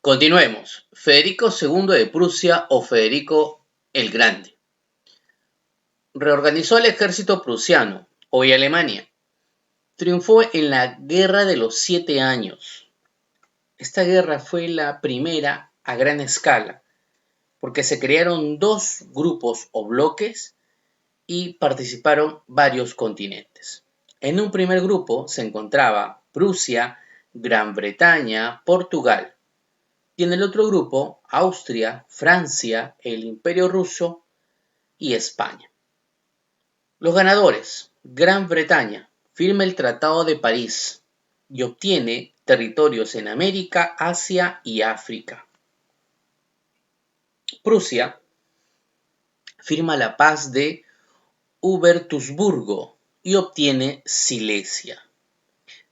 Continuemos. Federico II de Prusia o Federico el Grande. Reorganizó el ejército prusiano, hoy Alemania. Triunfó en la Guerra de los 7 Años. Esta guerra fue la primera a gran escala, porque se crearon dos grupos o bloques y participaron varios continentes. En un primer grupo se encontraba Prusia, Gran Bretaña, Portugal, y en el otro grupo Austria, Francia, el Imperio Ruso y España. Los ganadores: Gran Bretaña firma el Tratado de París y obtiene territorios en América, Asia y África. Prusia firma la paz de Hubertusburgo y obtiene Silesia.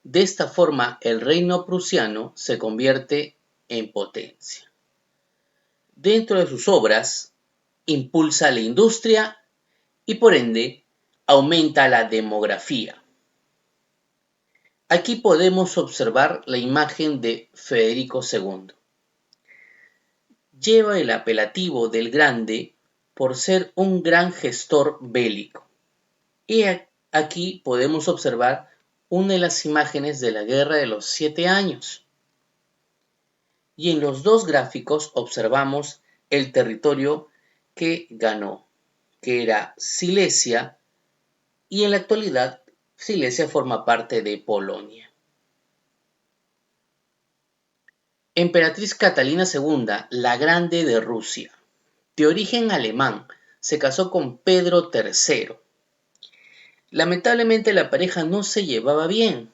De esta forma, el reino prusiano se convierte en potencia. Dentro de sus obras, impulsa la industria y por ende aumenta la demografía. Aquí podemos observar la imagen de Federico II. Lleva el apelativo del Grande por ser un gran gestor bélico. Y aquí podemos observar una de las imágenes de la Guerra de los 7 Años. Y en los dos gráficos observamos el territorio que ganó, que era Silesia, y en la actualidad Silesia forma parte de Polonia. Emperatriz Catalina II, la Grande de Rusia. De origen alemán, se casó con Pedro III. Lamentablemente la pareja no se llevaba bien.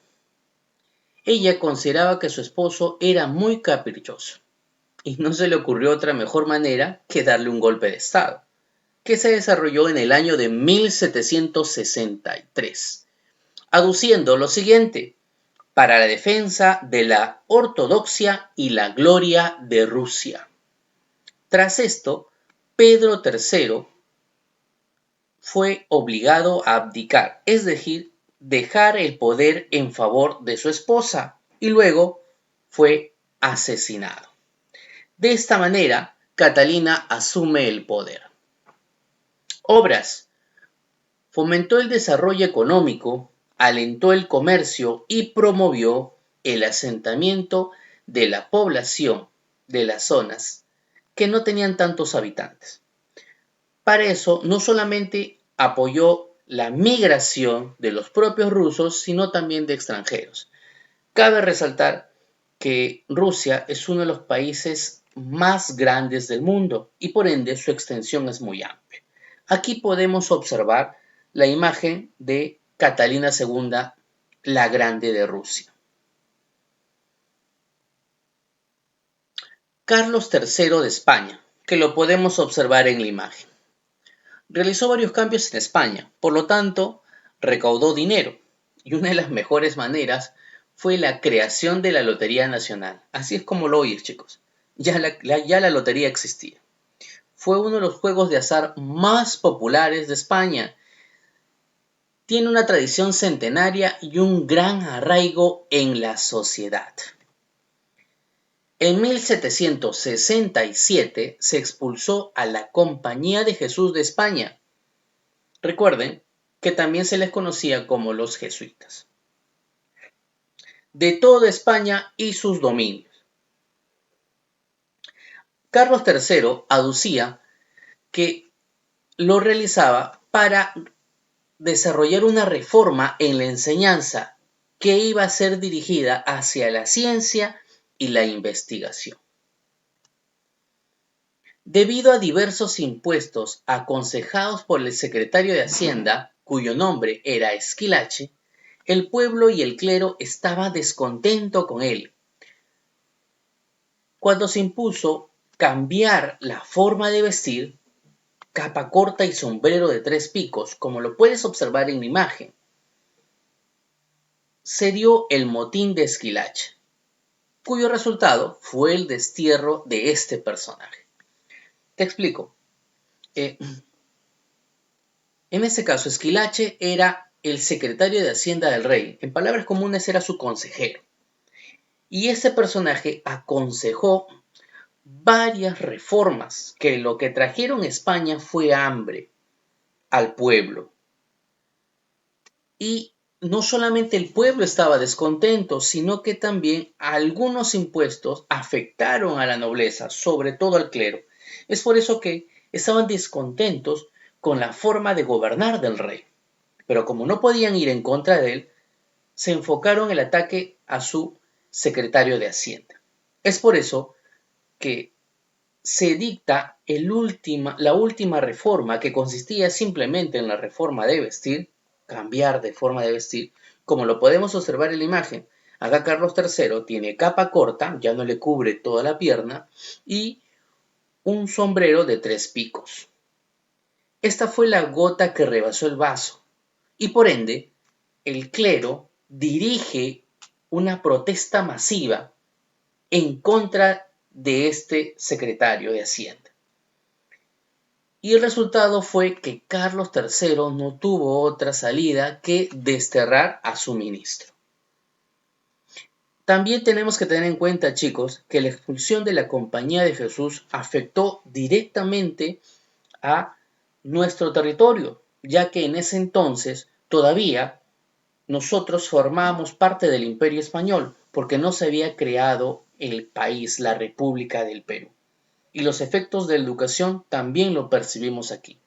Ella consideraba que su esposo era muy caprichoso y no se le ocurrió otra mejor manera que darle un golpe de estado, que se desarrolló en el año de 1763, aduciendo lo siguiente: para la defensa de la ortodoxia y la gloria de Rusia. Tras esto, Pedro III fue obligado a abdicar, es decir, dejar el poder en favor de su esposa, y luego fue asesinado. De esta manera, Catalina asume el poder. Obras: fomentó el desarrollo económico, alentó el comercio y promovió el asentamiento de la población de las zonas que no tenían tantos habitantes. Para eso, no solamente apoyó la migración de los propios rusos, sino también de extranjeros. Cabe resaltar que Rusia es uno de los países más grandes del mundo y por ende su extensión es muy amplia. Aquí podemos observar la imagen de Catalina II, la Grande de Rusia. Carlos III de España, que lo podemos observar en la imagen. Realizó varios cambios en España, por lo tanto, recaudó dinero, y una de las mejores maneras fue la creación de la Lotería Nacional. Así es como lo oyes, chicos. Ya la lotería existía. Fue uno de los juegos de azar más populares de España. Tiene una tradición centenaria y un gran arraigo en la sociedad. En 1767 se expulsó a la Compañía de Jesús de España. Recuerden que también se les conocía como los jesuitas, de toda España y sus dominios. Carlos III aducía que lo realizaba para desarrollar una reforma en la enseñanza que iba a ser dirigida hacia la ciencia y la investigación. Debido a diversos impuestos aconsejados por el secretario de Hacienda, cuyo nombre era Esquilache, el pueblo y el clero estaban descontentos con él. Cuando se impuso cambiar la forma de vestir, capa corta y sombrero de 3 picos, como lo puedes observar en la imagen, se dio el motín de Esquilache, cuyo resultado fue el destierro de este personaje. Te explico. En este caso, Esquilache era el secretario de Hacienda del rey. En palabras comunes, era su consejero. Y ese personaje aconsejó varias reformas que lo que trajeron a España fue hambre al pueblo. Y no solamente el pueblo estaba descontento, sino que también algunos impuestos afectaron a la nobleza, sobre todo al clero. Es por eso que estaban descontentos con la forma de gobernar del rey. Pero como no podían ir en contra de él, se enfocaron el ataque a su secretario de Hacienda. Es por eso que se dicta la última reforma, que consistía simplemente en la reforma de vestir, cambiar de forma de vestir, como lo podemos observar en la imagen. Acá Carlos III tiene capa corta, ya no le cubre toda la pierna, y un sombrero de 3 picos. Esta fue la gota que rebasó el vaso, y por ende, el clero dirige una protesta masiva en contra de este secretario de Hacienda. Y el resultado fue que Carlos III no tuvo otra salida que desterrar a su ministro. También tenemos que tener en cuenta, chicos, que la expulsión de la Compañía de Jesús afectó directamente a nuestro territorio, ya que en ese entonces todavía nosotros formábamos parte del Imperio Español, porque no se había creado el país, la República del Perú. Y los efectos de la educación también lo percibimos aquí.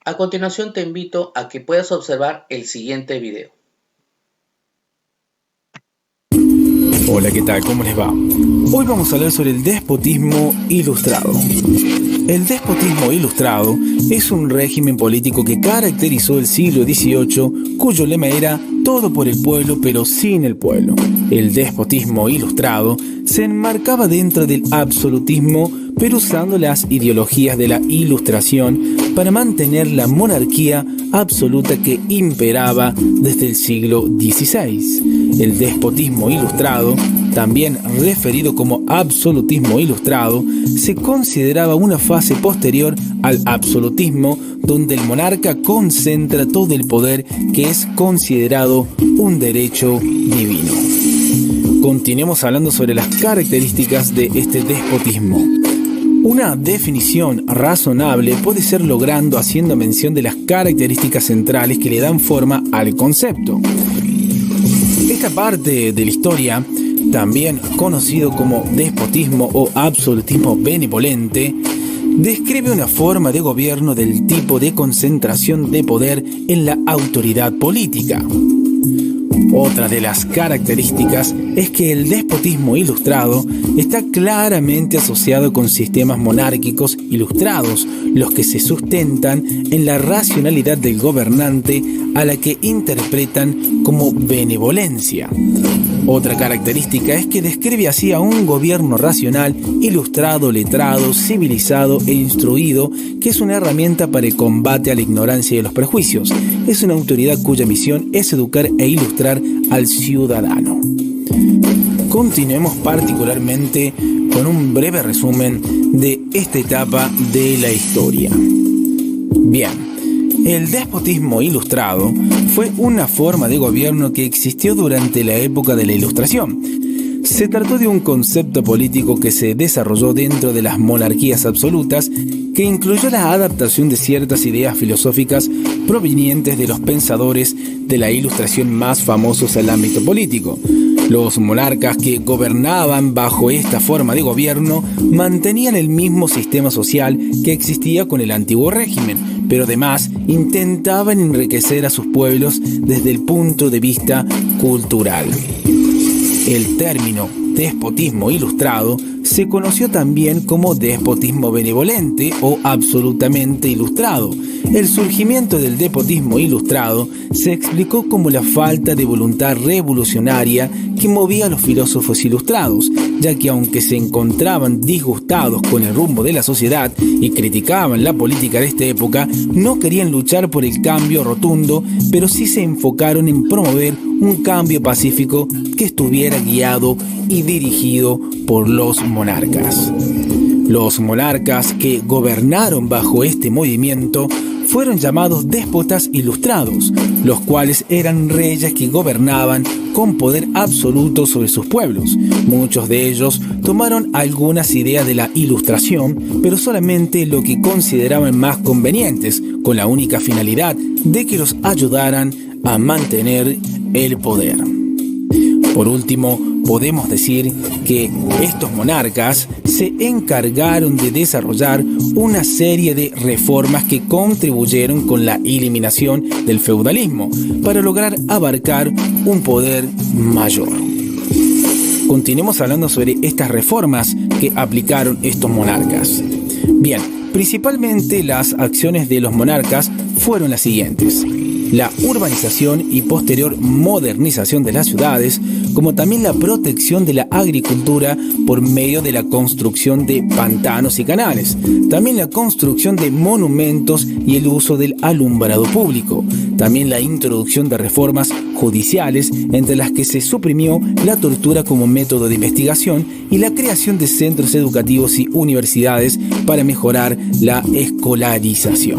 A continuación te invito a que puedas observar el siguiente video. Hola, ¿qué tal? ¿Cómo les va? Hoy vamos a hablar sobre el despotismo ilustrado. El despotismo ilustrado es un régimen político que caracterizó el siglo XVIII, cuyo lema era todo por el pueblo pero sin el pueblo. El despotismo ilustrado se enmarcaba dentro del absolutismo, pero usando las ideologías de la Ilustración para mantener la monarquía absoluta que imperaba desde el siglo XVI. El despotismo ilustrado, también referido como absolutismo ilustrado, se consideraba una fase posterior al absolutismo, donde el monarca concentra todo el poder que es considerado un derecho divino. Continuemos hablando sobre las características de este despotismo. Una definición razonable puede ser logrando haciendo mención de las características centrales que le dan forma al concepto. Esta parte de la historia, también conocido como despotismo o absolutismo benevolente, describe una forma de gobierno del tipo de concentración de poder en la autoridad política. Otra de las características es que el despotismo ilustrado está claramente asociado con sistemas monárquicos ilustrados, los que se sustentan en la racionalidad del gobernante, a la que interpretan como benevolencia. Otra característica es que describe así a un gobierno racional, ilustrado, letrado, civilizado e instruido, que es una herramienta para el combate a la ignorancia y a los prejuicios. Es una autoridad cuya misión es educar e ilustrar al ciudadano. Continuemos particularmente con un breve resumen de esta etapa de la historia. Bien. El despotismo ilustrado fue una forma de gobierno que existió durante la época de la Ilustración. Se trató de un concepto político que se desarrolló dentro de las monarquías absolutas, que incluyó la adaptación de ciertas ideas filosóficas provenientes de los pensadores de la Ilustración más famosos al ámbito político. Los monarcas que gobernaban bajo esta forma de gobierno mantenían el mismo sistema social que existía con el antiguo régimen, pero además intentaban enriquecer a sus pueblos desde el punto de vista cultural. El término despotismo ilustrado se conoció también como despotismo benevolente o absolutamente ilustrado. El surgimiento del despotismo ilustrado se explicó como la falta de voluntad revolucionaria que movía a los filósofos ilustrados, ya que aunque se encontraban disgustados con el rumbo de la sociedad y criticaban la política de esta época, no querían luchar por el cambio rotundo, pero sí se enfocaron en promover un cambio pacífico que estuviera guiado y dirigido por los monarcas. Los monarcas que gobernaron bajo este movimiento fueron llamados déspotas ilustrados. los cuales eran reyes que gobernaban con poder absoluto sobre sus pueblos. Muchos de ellos tomaron algunas ideas de la Ilustración, pero solamente lo que consideraban más convenientes, con la única finalidad de que los ayudaran a mantener el poder. Por último, podemos decir que estos monarcas se encargaron de desarrollar una serie de reformas que contribuyeron con la eliminación del feudalismo para lograr abarcar un poder mayor. Continuemos hablando sobre estas reformas que aplicaron estos monarcas. Bien, principalmente las acciones de los monarcas fueron las siguientes: la urbanización y posterior modernización de las ciudades, como también la protección de la agricultura por medio de la construcción de pantanos y canales, también la construcción de monumentos y el uso del alumbrado público, también la introducción de reformas judiciales, entre las que se suprimió la tortura como método de investigación y la creación de centros educativos y universidades para mejorar la escolarización.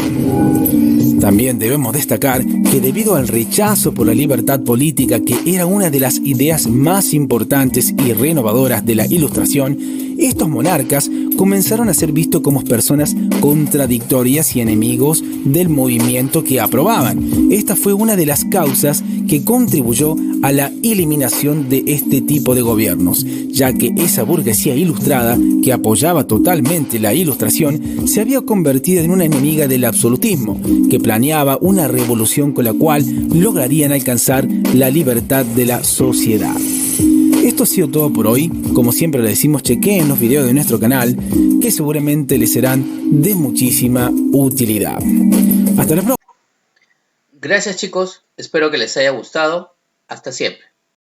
También debemos destacar que debido al rechazo por la libertad política, que era una de las ideas más importantes y renovadoras de la Ilustración, estos monarcas comenzaron a ser vistos como personas contradictorias y enemigos del movimiento que aprobaban. Esta fue una de las causas que contribuyó a la eliminación de este tipo de gobiernos, ya que esa burguesía ilustrada, que apoyaba totalmente la Ilustración, se había convertido en una enemiga del absolutismo, que planeaba una revolución con la cual lograrían alcanzar la libertad de la sociedad. Esto ha sido todo por hoy. Como siempre les decimos, chequeen los videos de nuestro canal, que seguramente les serán de muchísima utilidad. Hasta la próxima. Gracias chicos, espero que les haya gustado. Hasta siempre.